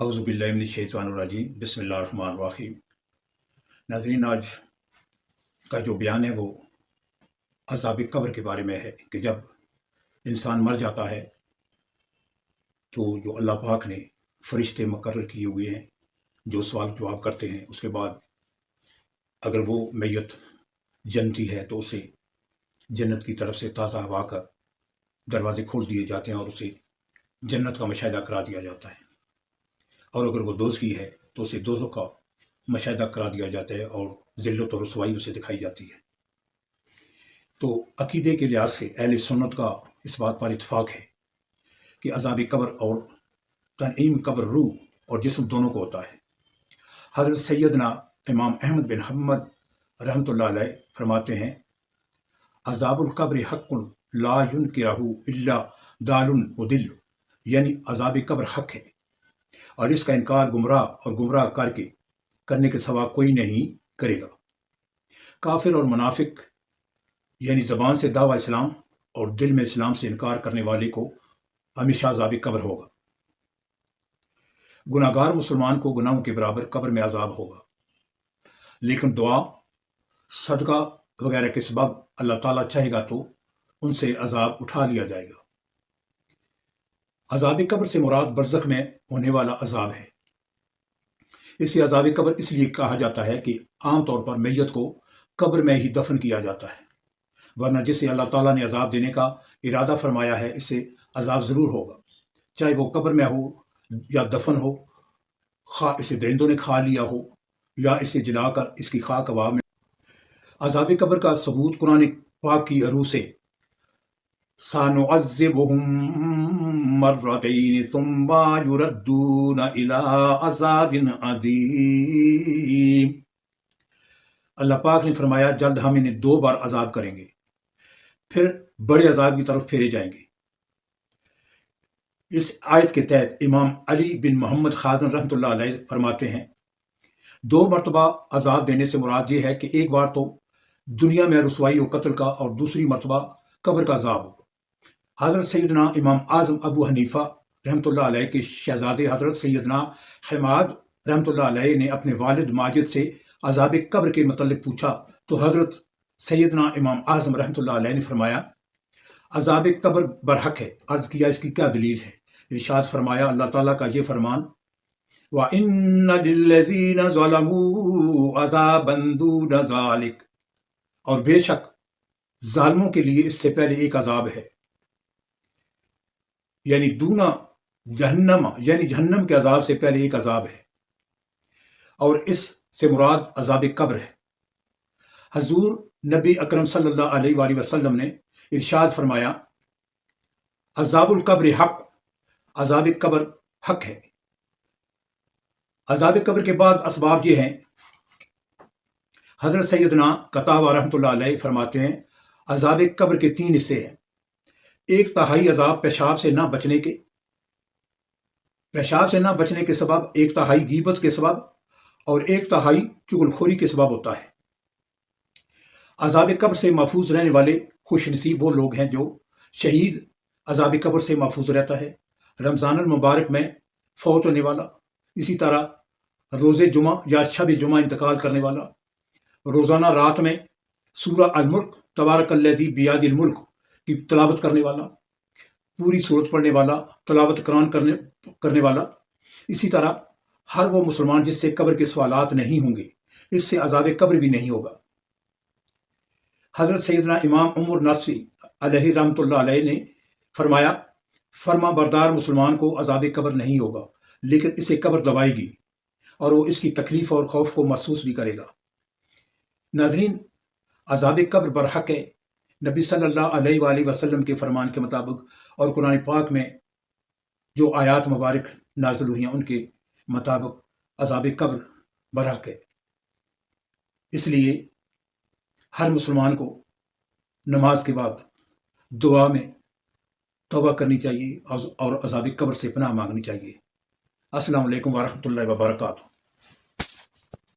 औज़ु बिल्लाहि मिनश्शैतानिर्रजीम बिस्मिल्लाहिर्रहमानिर्रहीम। नाज़रीन, आज का जो बयान है वो अज़ाब कब्र के बारे में है कि जब इंसान मर जाता है तो जो अल्लाह पाक ने फरिश्ते मुकर्रर किए हुए हैं जो सवाल जवाब करते हैं, उसके बाद अगर वो मैयत जन्नती है तो उसे जन्नत की तरफ से ताज़ा हवा का दरवाजे खोल दिए जाते हैं और उसे जन्नत का मुशाहिदा करा दिया जाता है, और अगर वो दोज़खी है तो उसे दोज़ख का मुशाहिदा करा दिया जाता है और ज़िल्लत और रुसवाई उसे दिखाई जाती है। तो अकीदे के लिहाज से अहले सुन्नत का इस बात पर इत्फाक है कि अज़ाब कब्र और तनईम कब्र रूह और जिस्म दोनों को होता है। हज़रत सैयदना इमाम अहमद बिन हम्मद रहमतुल्लाह अलैह फरमाते हैं, अज़ाबुल कब्र हक़्क़ुन ला युनकिरहु इल्ला दालुन मुदिल, यानी अज़ाब कब्र हक़ है और इसका इनकार गुमराह और गुमराह करने के सिवा कोई नहीं करेगा। काफिर और मुनाफिक यानी ज़बान से दावा इस्लाम और दिल में इस्लाम से इनकार करने वाले को हमेशा अज़ाब कब्र होगा। गुनाहगार मुसलमान को गुनाहों के बराबर कब्र में अज़ाब होगा, लेकिन दुआ सदका वगैरह के सबब अल्लाह ताला चाहेगा तो उनसे अज़ाब उठा लिया जाएगा। अज़ाब कब्र से मुराद बरज़ख में होने वाला अज़ाब है। इसे अज़ाब कब्र इसलिए कहा जाता है कि आम तौर पर मैयत को कब्र में ही दफन किया जाता है, वरना जिसे अल्लाह ताला ने अज़ाब देने का इरादा फरमाया है इससे अज़ाब ज़रूर होगा, चाहे वो कब्र में हो या दफन हो, खा इसे दरिंदों ने खा लिया हो या इसे जलाकर इसकी खाक हवा में। अज़ाब कब्र का सबूत कुरान पाक की रूह से सानुअज़्ज़िबुहुम मर्रतैन सुम्मा युरद्दूना इला अज़ाबिन अज़ीम। अल्लाह पाक ने फरमाया, जल्द हम इन्हें 2 बार अज़ाब करेंगे, फिर बड़े अज़ाब की तरफ फेरे जाएंगे। इस आयत के तहत इमाम अली बिन मोहम्मद खाज़न रहमतुल्लाह अलैह फरमाते हैं, 2 मरतबा अज़ाब देने से मुराद ये है कि एक बार तो दुनिया में रुसवाई और कत्ल का और दूसरी मरतबा कब्र का अज़ाब हो। हज़रत सैयदना इमाम आज़म अबू हनीफा रहमतुल्लाह अलैह के शहज़ादे हज़रत सैयदना हमाद रहमतुल्लाह अलैह ने अपने वालिद माजिद से अज़ाब कब्र के मतलब पूछा तो हज़रत सैयदना इमाम आज़म रहमतुल्लाह अलैह ने फरमाया, अज़ाब कब्र बरहक है। अर्ज़ किया, इसकी क्या दलील है? इरशाद फरमाया अल्लाह ताला का ये फरमान, व इन्ना लिल्लज़ीना ज़लमू अज़ाबन दून ज़ालिक, और बेशक जालिमों के लिए इससे पहले एक अज़ाब है, यानी दूना जहन्नम, यानी जहन्नम के अज़ाब से पहले एक अज़ाब है, और इससे मुराद अज़ाब कब्र है। हजूर नबी अकरम सल्लल्लाहु अलैहि वसल्लम ने इरशाद फरमाया, अज़ाबुल कब्र हक़, अज़ाब कब्र हक़ है। अज़ाब कब्र के बाद असबाब ये हैं। हज़रत सैयदना कतावा रहमतुल्लाह अलैह फरमाते हैं, अज़ाब कब्र के 3 हिस्से हैं। 1/3 अज़ाब पेशाब से ना बचने के सबब, 1/3 गीबत के सबब और 1/3 चुगलखोरी के सबब होता है। अज़ाब कब्र से महफूज रहने वाले खुशनसीब वो लोग हैं जो शहीद अज़ाब कब्र से महफूज रहता है, रमज़ानुल मुबारक में फौत होने वाला, इसी तरह रोज़े जुमा या शब जुमा इंतकाल करने वाला, रोज़ाना रात में सूरह अल मुल्क तबारकल्लज़ी बियदिल मुल्क की तलावत करने वाला, पूरी सूरत पढ़ने वाला, तलावत कुरान करने वाला। इसी तरह हर वो मुसलमान जिससे कब्र के सवालात नहीं होंगे, इससे अज़ाब कब्र भी नहीं होगा। हज़रत सैयदना इमाम उमर नसरी अलैहि रहमतुल्लाह अलैह ने फरमाया, फर्मा बरदार मुसलमान को अज़ाब कब्र नहीं होगा, लेकिन इसे कब्र दबाएगी और वो इसकी तकलीफ और खौफ को महसूस भी करेगा। नाज़रीन, अज़ाब कब्र बरहक है। नबी सल्लल्लाहु अलैहि वसल्लम के फरमान के मुताबिक और कुरान पाक में जो आयात मुबारक नाज़िल हुई हैं उनके मुताबिक अज़ाब कब्र बरहक है। इसलिए हर मुसलमान को नमाज के बाद दुआ में तौबा करनी चाहिए और अज़ाब कब्र से पनाह मांगनी चाहिए। अस्सलामु अलैकुम व रहमतुल्लाहि व बरकातुहू।